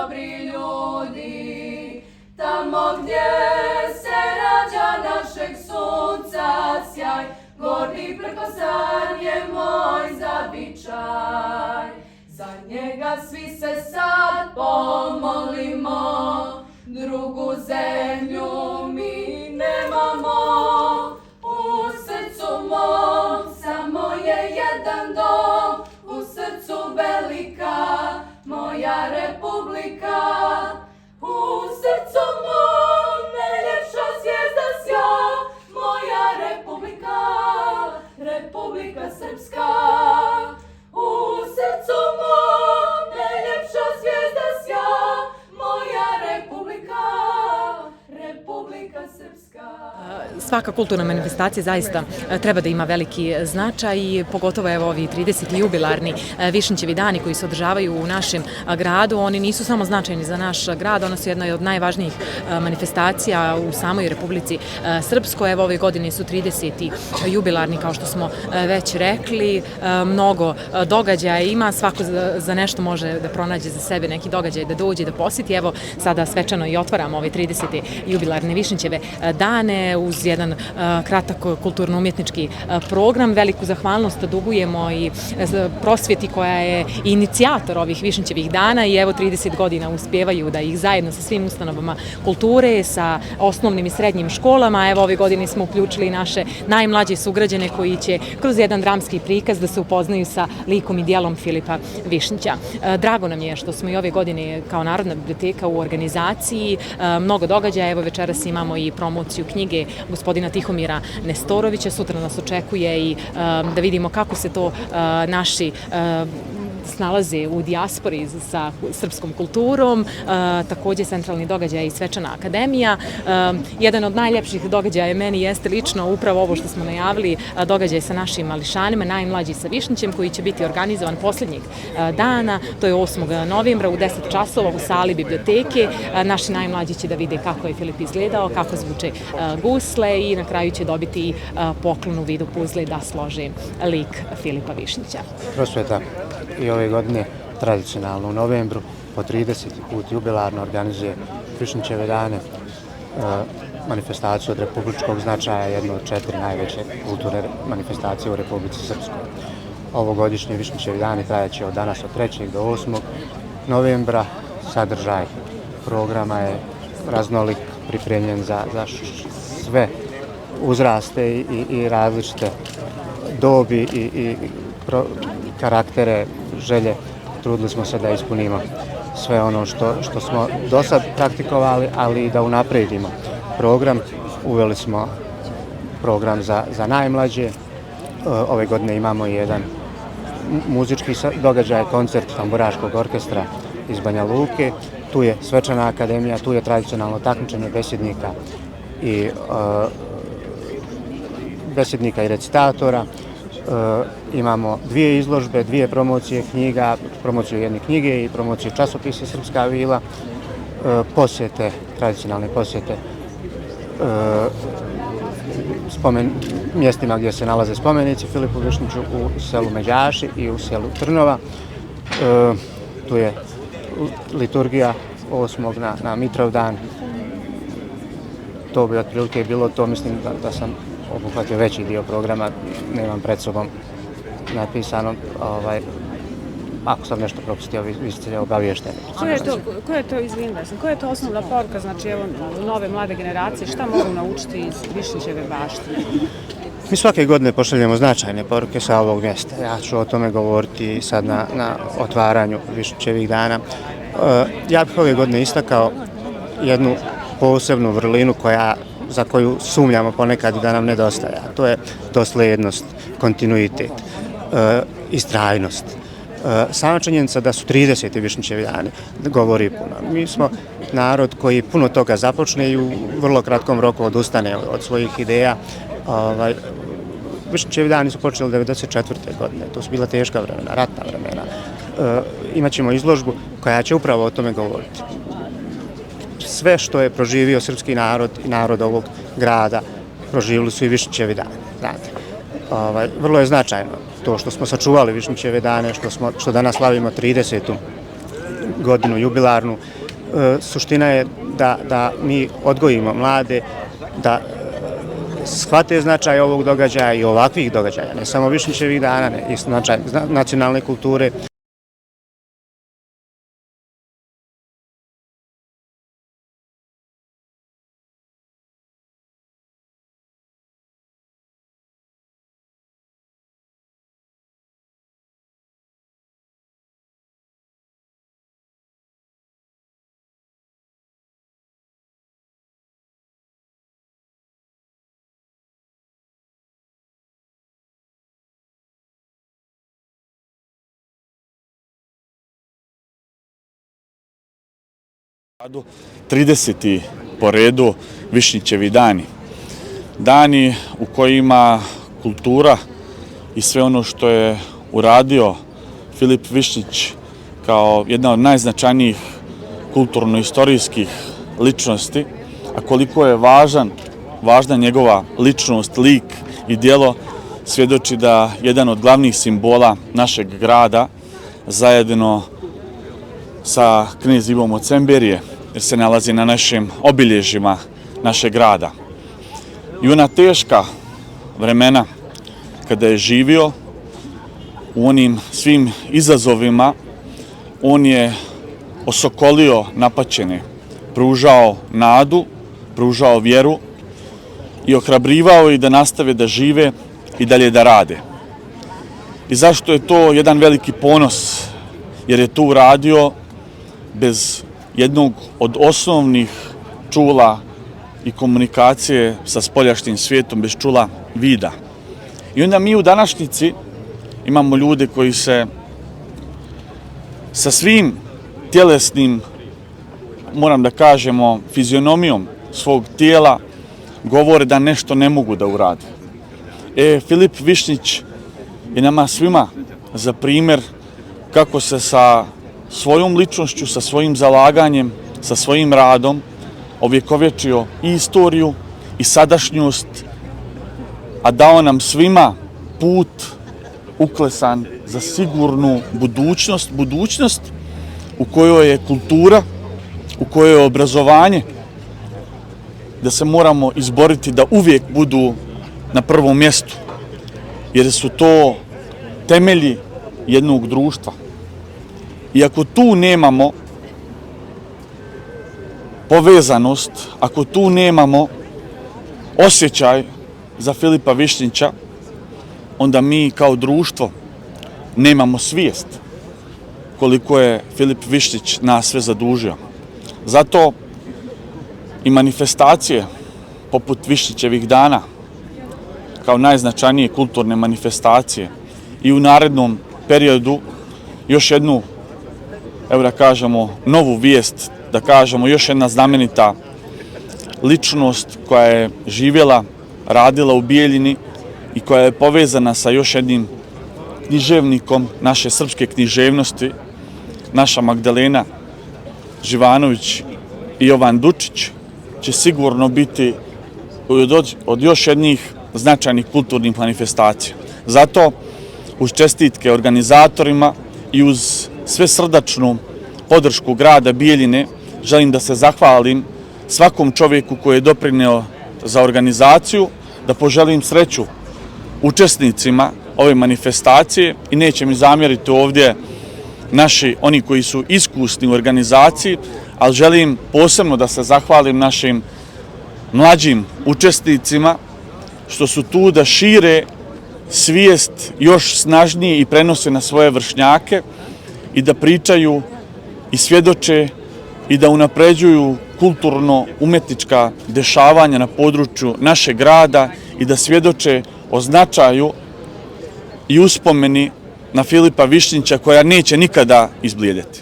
dobri ljudi, tamo gdje se rađa našeg sunca sjaj, gornji prekosan je moj zavičaj. Za njega svi se sad pomolimo, drugu zemlju mi nemamo. U srcu mom samo je jedan dom, u srcu velika moja republika. U srcu mom najljepša zvijezda sja, moja republika, Republika Srpska. U srcu mom najljepša zvijezda sja, moja republika, Republika Srpska. Svaka kulturna manifestacija zaista treba da ima veliki značaj i pogotovo evo ovi 30. jubilarni Višnjićevi dani koji se održavaju u našem gradu. Oni nisu samo značajni za naš grad, ona su jedna od najvažnijih manifestacija u samoj Republici Srpskoj. Evo ove godine su 30. jubilarni, kao što smo već rekli. Mnogo događaja ima, svako za nešto može da pronađe za sebe neki događaj, da dođe, da posjeti. Evo sada svečano i otvaramo ove 30. jubilarne Višnjićeve dane uz jedan kratak kulturno-umjetnički program. Veliku zahvalnost dugujemo i prosvjeti koja je inicijator ovih Višnjićevih dana i evo 30 godina uspijevaju da ih zajedno sa svim ustanovama kulture, sa osnovnim i srednjim školama. Evo ove godine smo uključili naše najmlađe sugrađane koji će kroz jedan dramski prikaz da se upoznaju sa likom i dijelom Filipa Višnjića. Drago nam je što smo i ove godine kao Narodna biblioteka u organizaciji mnogo događaja. Evo večeras imamo i promociju knjige gospodina Tihomira Nestorovića. Sutra nas očekuje i da vidimo kako se to naši snalaze u dijaspori sa srpskom kulturom, takođe centralni događaj i Svečana akademija. Jedan od najljepših događaja meni jeste lično upravo ovo što smo najavili, događaj sa našim mališanima, najmlađi sa Višnjićem, koji će biti organizovan posljednjeg dana, to je 8. novembra u 10 časova u sali biblioteke. Naši najmlađi će da vide kako je Filip izgledao, kako zvuče gusle i na kraju će dobiti i poklon u vidu puzle da slože lik Filipa Višnjića. Prosvjeta i ove godine tradicionalno u novembru po 30. put jubilarno organizuje Višnjićeve dane, manifestaciju od republičkog značaja, jednu od 4 najveće kulturne manifestacije u Republici Srpskoj. Ovogodišnji Višnjićevi dani trajaće od danas od 3. do 8. novembra. Sadržaj programa je raznolik, pripremljen za sve uzraste i različite dobi i karaktere, želje. Trudili smo se da ispunimo sve ono što smo do sad praktikovali, ali i da unapredimo program. Uveli smo program za najmlađe. Ove godine imamo jedan muzički događaj, koncert tamburaškog orkestra iz Banja Luke. Tu je Svečana akademija, tu je tradicionalno takmičenje besjednika i recitatora. Imamo 2 izložbe, 2 promocije knjiga, promociju jedne knjige i promociju časopisa Srpska vila, posjete, tradicionalne posjete mjestima gdje se nalaze spomenici Filipu Višnjiću u selu Međaši i u selu Trnova. Tu je liturgija 8. na Mitrovdan. To bi otprilike bilo to, mislim da sam obuhvatio veći dio programa, nemam pred sobom napisano. Ako sam nešto propustio, vi ste obavješteni. Koja je to osnovna poruka, znači evo nove mlade generacije, šta mogu naučiti iz Višnjićeve baštine? Mi svake godine pošaljemo značajne poruke sa ovog mjesta. Ja ću o tome govoriti sad na otvaranju Višnjićevih dana. Ja bih ove godine istakao jednu posebnu vrlinu za koju sumnjamo ponekad da nam nedostaje. To je doslednost, kontinuitet, istrajnost. Sama činjenica da su 30. Višnjićevi dani govori puno. Mi smo narod koji puno toga započne i u vrlo kratkom roku odustane od svojih ideja. Višnjićevi dani su počeli 1994. godine. To su bila teška vremena, ratna vremena. Imaćemo izložbu koja će upravo o tome govoriti. Sve što je proživio srpski narod i narod ovog grada proživili su i Višnjićevi dani. Znate. Vrlo je značajno to što smo sačuvali Višnjićeve dane, što danas slavimo 30. godinu jubilarnu. Suština je da mi odgojimo mlade, da shvate značaj ovog događaja i ovakvih događaja, ne samo Višnjićevih dana, i značaj nacionalne kulture. gradu 30. po redu Višnjićevi dani. Dani u kojima kultura i sve ono što je uradio Filip Višnjić kao jedna od najznačajnijih kulturno-istorijskih ličnosti, a koliko je važna njegova ličnost, lik i djelo, svjedoči da jedan od glavnih simbola našeg grada zajedno sa knez Ivom od Semberije, jer se nalazi na našim obilježjima našeg grada. I ona teška vremena kada je živio u onim svim izazovima, on je osokolio napaćene, pružao nadu, pružao vjeru i ohrabrivao ih da nastave da žive i dalje da rade. I zašto je to jedan veliki ponos? Jer je to uradio bez jednog od osnovnih čula i komunikacije sa spoljašnjim svijetom, bez čula vida. I onda mi u današnjici imamo ljude koji se sa svim tjelesnim, moram da kažemo, fizionomijom svog tijela govore da nešto ne mogu da urade. Filip Višnjić je nama svima za primjer kako se sa svojom ličnošću, sa svojim zalaganjem, sa svojim radom ovjekovječio i istoriju i sadašnjost, a dao nam svima put uklesan za sigurnu budućnost u kojoj je kultura, u kojoj je obrazovanje, da se moramo izboriti da uvijek budu na prvom mjestu, jer su to temelji jednog društva. I ako tu nemamo povezanost, ako tu nemamo osjećaj za Filipa Višnjića, onda mi kao društvo nemamo svijest koliko je Filip Višnjić nas sve zadužio. Zato i manifestacije poput Višnjićevih dana, kao najznačajnije kulturne manifestacije, i u narednom periodu još jednu, evo da kažemo, novu vijest, da kažemo još jedna znamenita ličnost koja je živjela, radila u Bijeljini i koja je povezana sa još jednim književnikom naše srpske književnosti, naša Magdalena Živanović i Jovan Dučić, će sigurno biti od još jednih značajnih kulturnih manifestacija. Zato uz čestitke organizatorima i uz sve srdačnu podršku grada Bijeljine želim da se zahvalim svakom čovjeku koji je doprineo za organizaciju, da poželim sreću učesnicima ove manifestacije i neće mi zamjeriti ovdje oni koji su iskusni u organizaciji, ali želim posebno da se zahvalim našim mlađim učesnicima što su tu da šire svijest još snažnije i prenose na svoje vršnjake i da pričaju i svjedoče i da unapređuju kulturno-umetnička dešavanja na području našeg grada i da svjedoče o značaju i uspomeni na Filipa Višnjića koja neće nikada izblijediti.